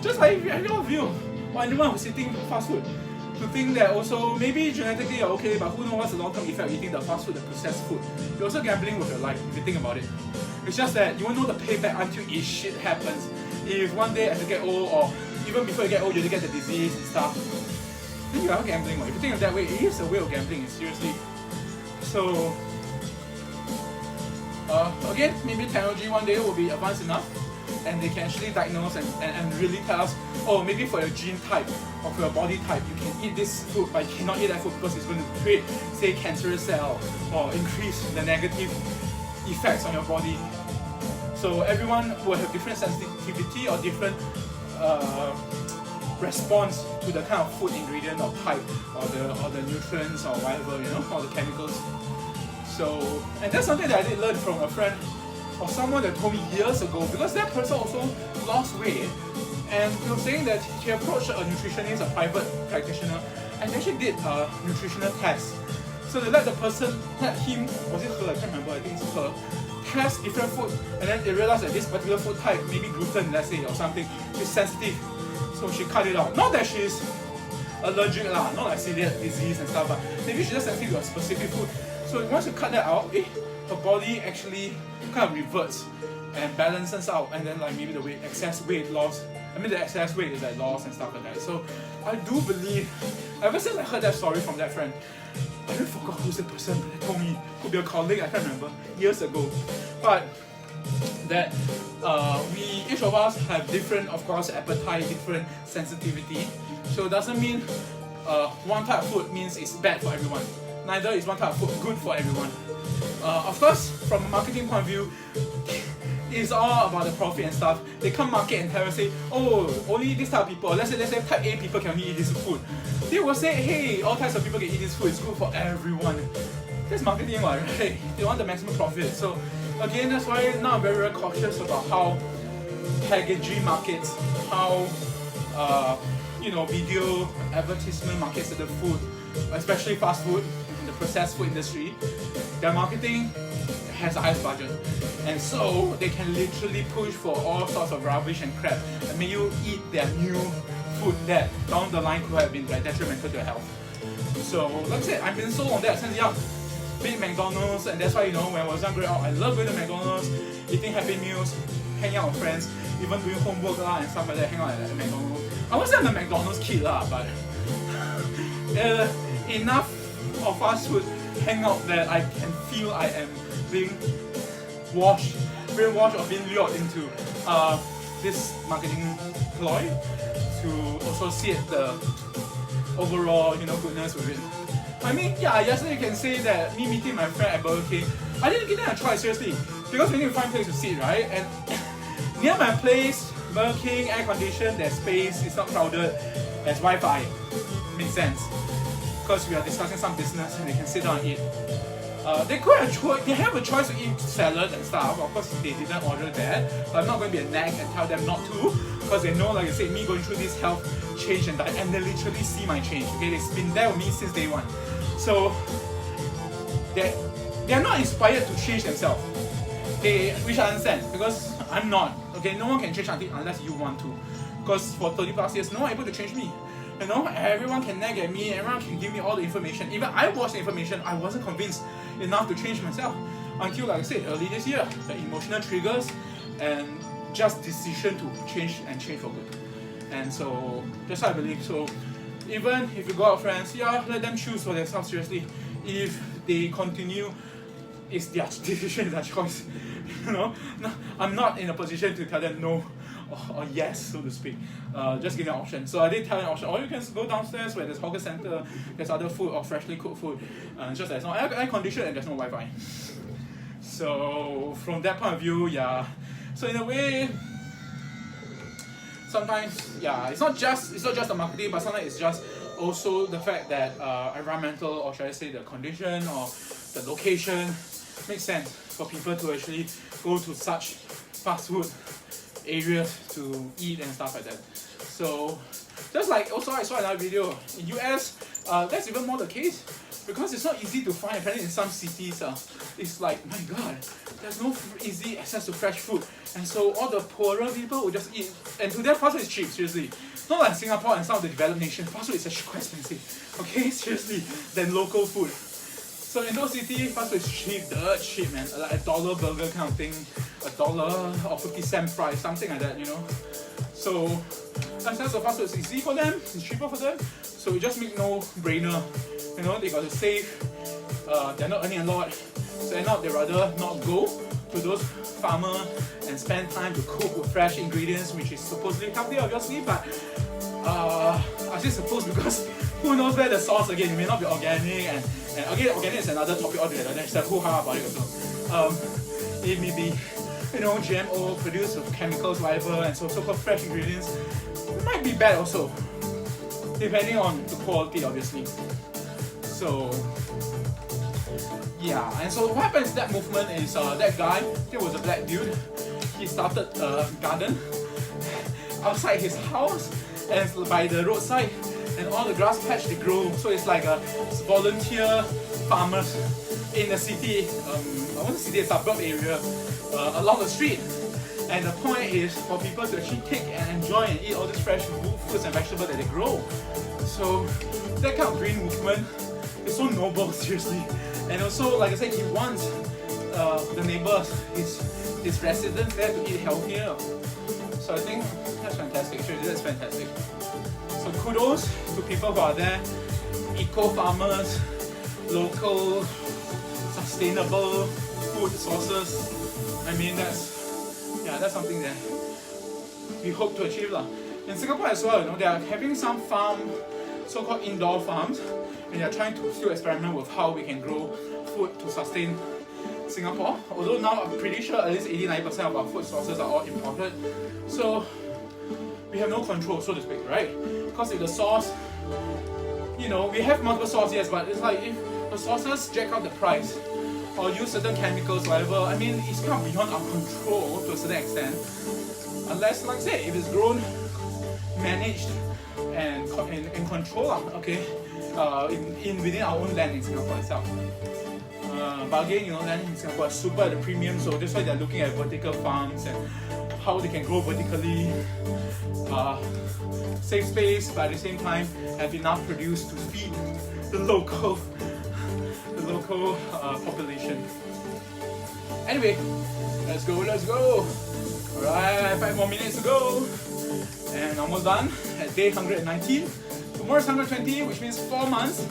Just like your view, or anyone who's eating fast food, to think that also maybe genetically you're okay, but who knows what's the long-term effect of eating the fast food, the processed food. You're also gambling with your life if you think about it. It's just that you won't know the payback until shit happens. If one day as you get old, or even before you get old, you get the disease and stuff, then you are gambling. If you think of that way, it is a way of gambling, seriously. So again, maybe technology one day will be advanced enough, and they can actually diagnose and really tell us, oh, maybe for your gene type or for your body type, you can eat this food, but you cannot eat that food because it's going to create, say, cancerous cell or increase the negative effects on your body. So everyone will have different sensitivity or different response to the kind of food ingredient or type or the nutrients or whatever, you know, or the chemicals. So, and that's something that I did learn from a friend or someone that told me years ago, because that person also lost weight, and he was saying that he approached a nutritionist, a private practitioner, and they actually did a nutritional test. So they let him, was it her, I can't remember, I think it's her, test different food, and then they realized that this particular food type, maybe gluten, let's say, or something, is sensitive so she cut it out. Not that she's allergic lah, not like celiac disease and stuff, but maybe she's just sensitive to a specific food. So once you cut that out, her body actually kind of reverts and balances out, and then like maybe the excess weight loss. I mean the excess weight is like lost and stuff like that. So I do believe, ever since I heard that story from that friend, I really forgot who's the person that told me. Could be a colleague, I can't remember, years ago. But that we, each of us have different, of course, appetite, different sensitivity. So it doesn't mean one type of food means it's bad for everyone. Neither is one type of food good for everyone. Of course, from a marketing point of view, it's all about the profit and stuff. They come market and tell us, say, oh, only this type of people, let's say type A people can only eat this food. They will say, hey, all types of people can eat this food, it's good for everyone. That's marketing, right? They want the maximum profit. So again, that's why now I'm very, very cautious about how packaging markets, how video advertisement markets of the food, especially fast food, the processed food industry, their marketing has the highest budget. And so they can literally push for all sorts of rubbish and crap and make you eat their new food that down the line could have been like detrimental to your health. So like I said, I've been sold on that since young. Big McDonald's, and that's why when I was young growing up, I love going to McDonald's, eating Happy Meals, hanging out with friends, even doing homework and stuff like that, hang out at McDonald's. I wasn't a McDonald's kid but enough of fast food hang out that I can feel I am being brainwashed or being lured into this marketing ploy to associate the overall goodness with it. I mean, yeah, yesterday you can say that me meeting my friend at Burger King, I didn't give them a try, seriously, because we need to find a place to sit, right? And near my place, Burger King, air conditioned, there's space, it's not crowded, there's Wi-Fi. Makes sense. Because we are discussing some business and they can sit down and eat. They have a choice to eat salad and stuff. Of course, they didn't order that, but I'm not going to be a nag and tell them not to, because they know, like I said, me going through this health change and diet, and they literally see my change. Okay, they've been there with me since day one. So they're not inspired to change themselves. Which I understand, because I'm not. Okay, no one can change unless you want to. Because for 30 plus years, no one able to change me. Everyone can nag at me, everyone can give me all the information. Even I watched the information, I wasn't convinced enough to change myself. Until, like I said, early this year, the emotional triggers and just decision to change for good. And so, that's what I believe. So, even if you go out with friends, let them choose for themselves, seriously. If they continue, it's their decision, their choice. No, I'm not in a position to tell them no or yes, so to speak. Just give them an option. So I did tell them an option. Or you can go downstairs where there's hawker center, there's other food or freshly cooked food. Just there's no air conditioning and there's no Wi-Fi. So from that point of view, yeah. So in a way, sometimes, yeah, it's not just the marketing, but sometimes it's just also the fact that environmental, or should I say the condition or the location, makes sense for people to actually go to such fast food areas to eat and stuff like that. So just like also I saw another video in US, that's even more the case, because it's not easy to find. Apparently in some cities, it's like, my god, there's no easy access to fresh food, and so all the poorer people will just eat, and to them fast food is cheap, seriously. Not like Singapore and some of the developed nations, fast food is actually quite expensive, okay, seriously, than local food. So in those cities, fast food is cheap, dirt cheap, man. Like $1 burger kind of thing, $1 or 50-cent fries, something like that, So, access to fast food is easy for them, it's cheaper for them. So it just makes no brainer. They got to save. They're not earning a lot, so end up they rather not go to those farmers and spend time to cook with fresh ingredients, which is supposedly healthy, obviously. But I say suppose because who knows where the source again? It may not be organic, and again, organic is another topic altogether. There's a hoo-ha about it also. It may be, GMO produced with chemicals, whatever, and so-called fresh ingredients. It might be bad also, depending on the quality, obviously. So, yeah. And so what happens in that movement is that guy, there was a black dude. He started a garden outside his house and by the roadside, and all the grass patch they grow. So it's like a volunteer farmers in the city, I want to see the suburb area, along the street. And the point is for people to actually take and enjoy and eat all these fresh foods and vegetables that they grow. So that kind of green movement is so noble, seriously. And also, like I said, he wants the neighbors, his residents there to eat healthier. So I think that's fantastic. Actually, that's fantastic. So kudos to people who are there, eco farmers, local, sustainable food sources. I mean, that's something that we hope to achieve lah. In Singapore as well, they are having some farm, so-called indoor farms, and they are trying to still experiment with how we can grow food to sustain Singapore. Although now I'm pretty sure at least 89% of our food sources are all imported, so we have no control, so to speak, right? Because if the source, we have multiple sources, yes, but it's like if the sources jack up the price or use certain chemicals, whatever, I mean, it's kind of beyond our control to a certain extent. Unless, like I say, if it's grown, managed, and controlled, okay, within our own land in Singapore itself. But again, land in Singapore is super at the premium, so that's why they're looking at vertical farms and how they can grow vertically, save space, but at the same time have enough produce to feed the local population. Anyway, let's go. Alright, 5 more minutes to go. And almost done at day 119. Tomorrow's 120, which means 4 months.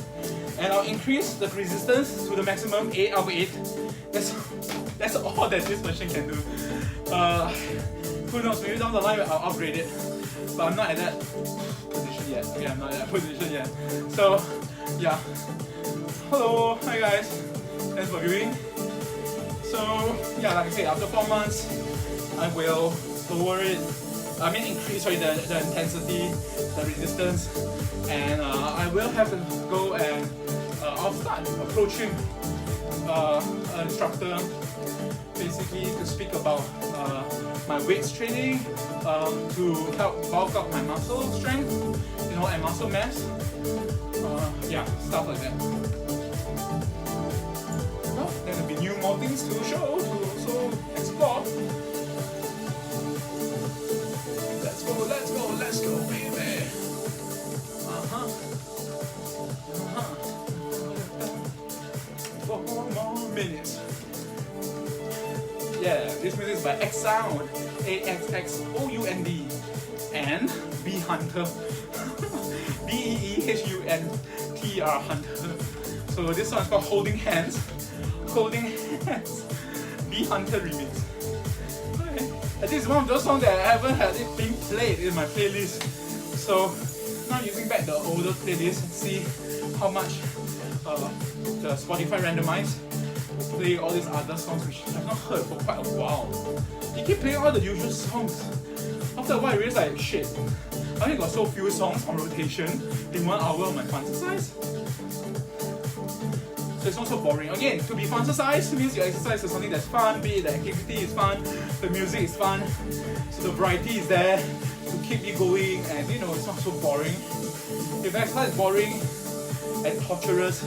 And I'll increase the resistance to the maximum 8 out of 8. That's all that this machine can do. Who knows, maybe down the line I'll upgrade it. But I'm not at that position yet. Okay, I'm not at that position yet. So, yeah. Hello, hi guys. Thanks for viewing. So, yeah, like I said, after 4 months, I will lower it. Increase the intensity, the resistance, and I will have to go and I'll start approaching an instructor, basically to speak about my weights training, to help bulk up my muscle strength, and muscle mass, stuff like that. Well, there'll be more things to show, to also explore. Let's go, baby. 4 more minutes. Yeah, this music is by X Sound, AXXOUND, and B Hunter, BEEHUNTR Hunter. So this song is called Holding Hands, B Hunter remix. I think it's one of those songs that I haven't had it being played in my playlist. So now I'm using back the older playlist and see how much the Spotify randomize will play all these other songs which I've not heard for quite a while. They keep playing all the usual songs. After a while I realized like, shit, I only got so few songs on rotation in 1 hour of my FUN-xercise. So it's not so boring. Again, to be FUN-xercise means your exercise is something that's fun, be it the activity is fun, the music is fun, so the variety is there to keep you going, and it's not so boring. If exercise is boring and torturous,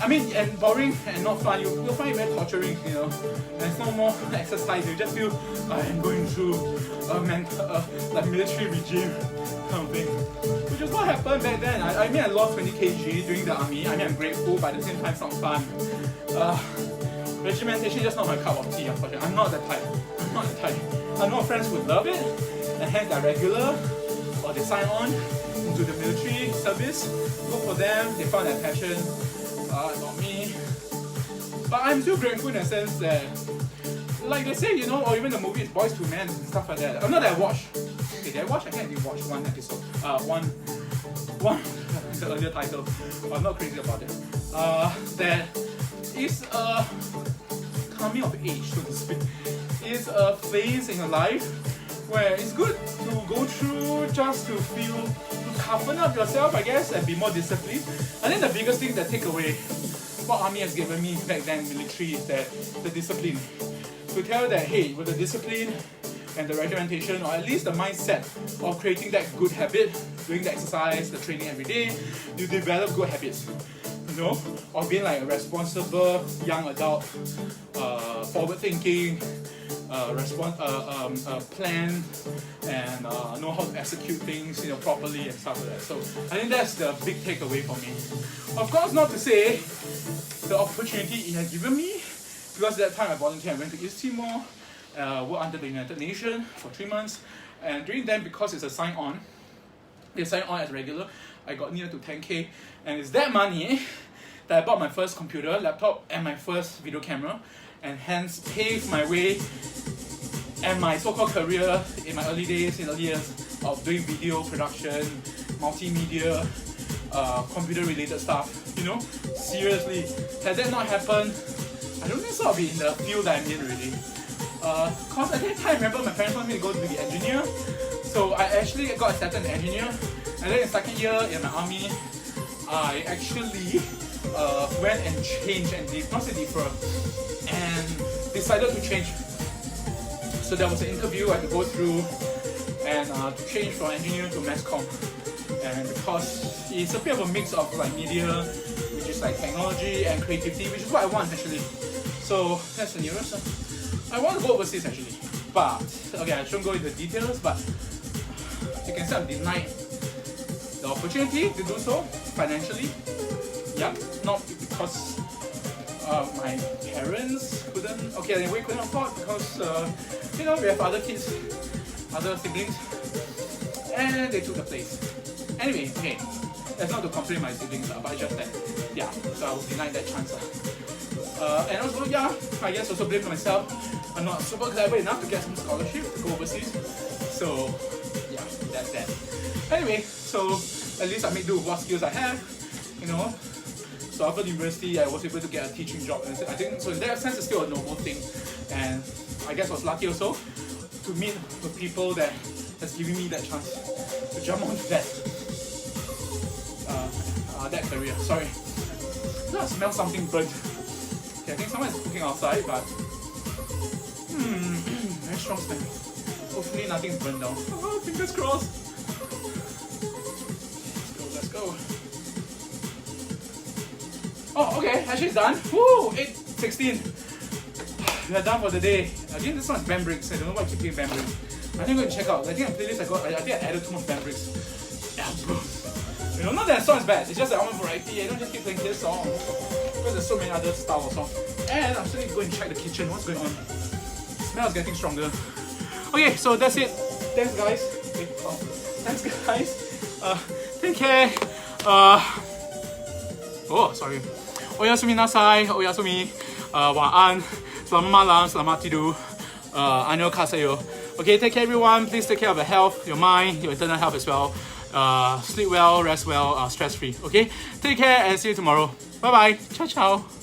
and boring and not fun, you'll find it very torturing, There's no more exercise, you just feel I'm going through a military regime kind of thing. Which is what happened back then. I lost 20 kg during the army. I'm grateful, but at the same time it's not fun. Regimentation is just not my cup of tea, unfortunately. I'm not the type. I know friends who love it, and hence they're regular, or they sign on into the military service. Good for them, they found their passion. Not me. But I'm still grateful in the sense that, like they say, or even the movie is Boys to Men and stuff like that. Not that I watched. Okay, did I watch? I can't even watch one episode. One the earlier title. I'm not crazy about it. That is a coming of age, so to speak. It's a phase in your life where it's good to go through just to toughen up yourself, I guess, and be more disciplined. I think the biggest thing that take away what army has given me back then, military, is that the discipline. To tell that, hey, with the discipline and the regimentation, or at least the mindset of creating that good habit, doing the exercise, the training every day, you develop good habits. Or being like a responsible young adult, forward-thinking, plan and know how to execute things, properly and stuff like that. So I think that's the big takeaway for me. Of course, not to say the opportunity it has given me, because at that time I volunteered. I went to East Timor, worked under the United Nations for 3 months, and during then, because it's a sign-on, they sign on as regular, I got near to 10K, and it's that money that I bought my first computer, laptop, and my first video camera, and hence paved my way and my so-called career in my early days, in early years of doing video production, multimedia, computer-related stuff. Seriously, had that not happened, I don't think so I'll be in the field that I'm in really. Cause at that time, I remember my parents wanted me to go to be an engineer, so I actually got accepted as an engineer. And then in second year in my army, I actually went and changed and defer and decided to change. So there was an interview I had to go through and to change from engineer to mass comm. And because it's a bit of a mix of like media, which is like technology and creativity, which is what I want actually. So that's the nearest. I want to go overseas actually, but okay, I shouldn't go into details, but you can say I'm denied the opportunity to do so financially. Yep, not because my parents couldn't. Okay, we couldn't afford because we have other kids, other siblings, and they took the place. Anyway, okay, that's not to complain my siblings, but it's just that, yeah, so I was denied that chance. And also, yeah, I guess also blame myself. I'm not super clever enough to get some scholarship to go overseas. So, yeah, that's that. Anyway, so at least I make do with what skills I have, So after the university, I was able to get a teaching job. And I think, so in that sense, it's still a normal thing. And I guess I was lucky also to meet the people that's giving me that chance to jump onto that career. Sorry. I smell something burnt. Okay, I think someone is cooking outside, but very strong smell. Hopefully nothing's burned down. Oh, fingers crossed. Let's go. Oh, okay, actually it's done. Woo, 8:16. We are done for the day. Again, this one is band bricks. I don't know why I keep getting band bricks. I think I'm going to check out. I think a playlist I think I added too much band bricks. Yeah, bro. Not that song is bad. It's just that I want variety. I don't just keep playing this song because there's so many other styles of songs. And I'm still going to go and check the kitchen. What's going on? The smell is getting stronger. Okay, so that's it. Thanks, guys. Okay, thanks, guys. Take care. Sorry. Oyasumi nasai. Oyasumi. Wa'an. Selamat malam. Selamat tidur. Annyeonghaseyo. Okay, take care, everyone. Please take care of your health, your mind, your internal health as well. Sleep well, rest well, stress free. Okay, take care and see you tomorrow. Bye bye. Ciao, ciao.